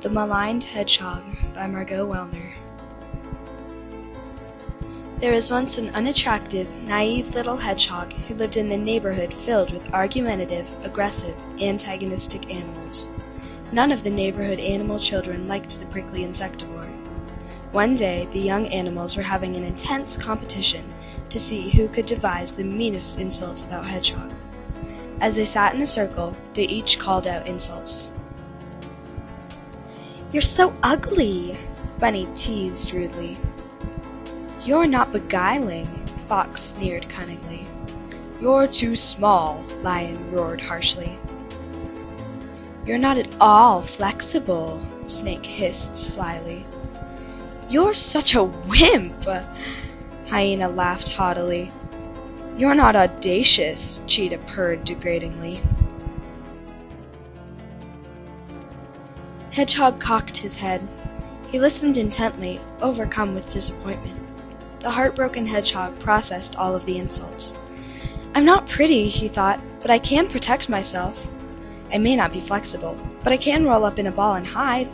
The Maligned Hedgehog by Margaux Woellner. There was once an unattractive, naive little hedgehog who lived in a neighborhood filled with argumentative, aggressive, antagonistic animals. None of the neighborhood animal children liked the prickly insectivore. One day, the young animals were having an intense competition to see who could devise the meanest insult about Hedgehog. As they sat in a circle, they each called out insults. "You're so ugly," Bunny teased rudely. "You're not beguiling," Fox sneered cunningly. "You're too small," Lion roared harshly. "You're not at all flexible," Snake hissed slyly. "You're such a wimp," Hyena laughed haughtily. "You're not audacious," Cheetah purred degradingly. Hedgehog cocked his head. He listened intently, overcome with disappointment. The heartbroken hedgehog processed all of the insults. "I'm not pretty," he thought, "but I can protect myself. I may not be flexible, but I can roll up in a ball and hide.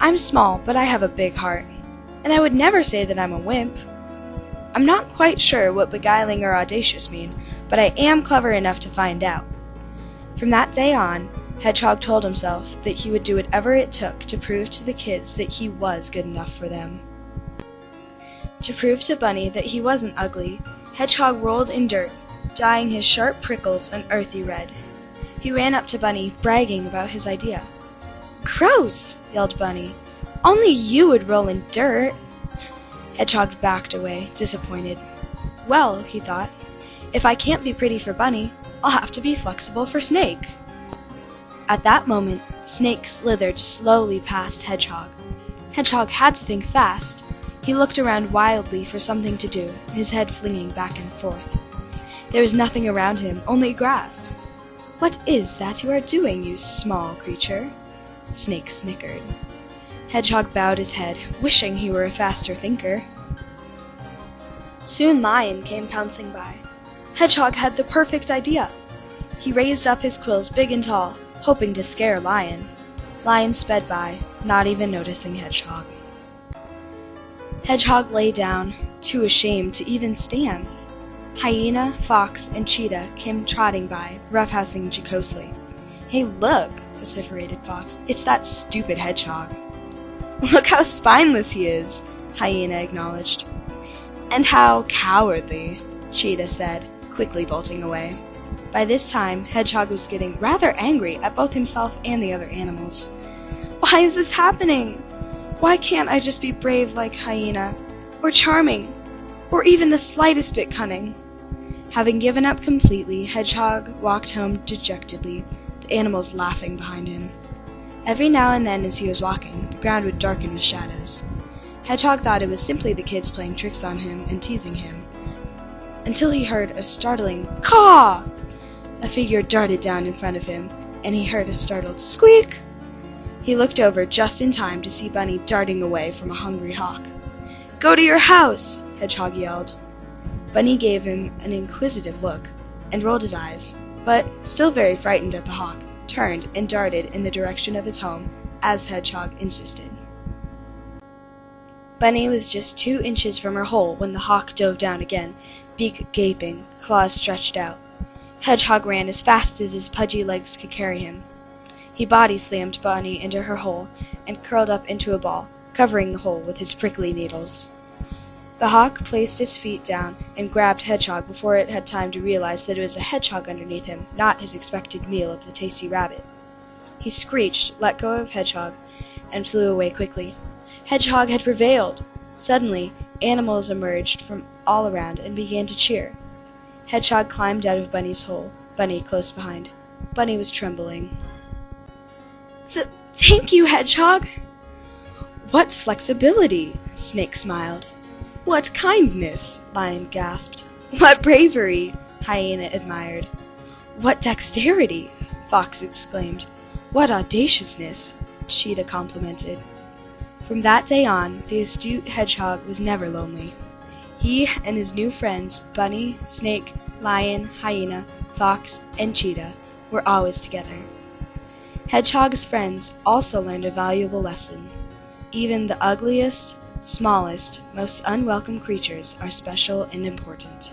I'm small, but I have a big heart. And I would never say that I'm a wimp. I'm not quite sure what beguiling or audacious mean, but I am clever enough to find out." From that day on, Hedgehog told himself that he would do whatever it took to prove to the kids that he was good enough for them. To prove to Bunny that he wasn't ugly, Hedgehog rolled in dirt, dyeing his sharp prickles an earthy red. He ran up to Bunny, bragging about his idea. "Gross!" yelled Bunny. "Only you would roll in dirt." Hedgehog backed away, disappointed. "Well," he thought, "if I can't be pretty for Bunny, I'll have to be flexible for Snake." At that moment, Snake slithered slowly past Hedgehog. Hedgehog had to think fast. He looked around wildly for something to do, his head flinging back and forth. There was nothing around him, only grass. "What is that you are doing, you small creature?" Snake snickered. Hedgehog bowed his head, wishing he were a faster thinker. Soon Lion came pouncing by. Hedgehog had the perfect idea. He raised up his quills big and tall, hoping to scare Lion. Lion sped by, not even noticing Hedgehog. Hedgehog lay down, too ashamed to even stand. Hyena, Fox, and Cheetah came trotting by, roughhousing jocosely. "Hey, look," vociferated Fox. "It's that stupid Hedgehog." "Look how spineless he is," Hyena acknowledged. "And how cowardly," Cheetah said, quickly bolting away. By this time, Hedgehog was getting rather angry at both himself and the other animals. "Why is this happening? Why can't I just be brave like Hyena, or charming, or even the slightest bit cunning?" Having given up completely, Hedgehog walked home dejectedly, the animals laughing behind him. Every now and then as he was walking, the ground would darken with shadows. Hedgehog thought it was simply the kids playing tricks on him and teasing him, until he heard a startling caw! A figure darted down in front of him, and he heard a startled squeak. He looked over just in time to see Bunny darting away from a hungry hawk. "Go to your house!" Hedgehog yelled. Bunny gave him an inquisitive look, and rolled his eyes, but, still very frightened at the hawk, turned and darted in the direction of his home, as Hedgehog insisted. Bunny was just 2 inches from her hole when the hawk dove down again, beak gaping, claws stretched out. Hedgehog ran as fast as his pudgy legs could carry him. He body-slammed Bunny into her hole and curled up into a ball, covering the hole with his prickly needles. The hawk placed its feet down and grabbed Hedgehog before it had time to realize that it was a hedgehog underneath him, not his expected meal of the tasty rabbit. He screeched, let go of Hedgehog, and flew away quickly. Hedgehog had prevailed! Suddenly, animals emerged from all around and began to cheer. Hedgehog climbed out of Bunny's hole, Bunny close behind. Bunny was trembling. Thank you, Hedgehog!" "What flexibility!" Snake smiled. "What kindness!" Lion gasped. "What bravery!" Hyena admired. "What dexterity!" Fox exclaimed. "What audaciousness!" Cheetah complimented. From that day on, the astute Hedgehog was never lonely. He and his new friends, Bunny, Snake, Lion, Hyena, Fox, and Cheetah, were always together. Hedgehog's friends also learned a valuable lesson. Even the ugliest, smallest, most unwelcome creatures are special and important.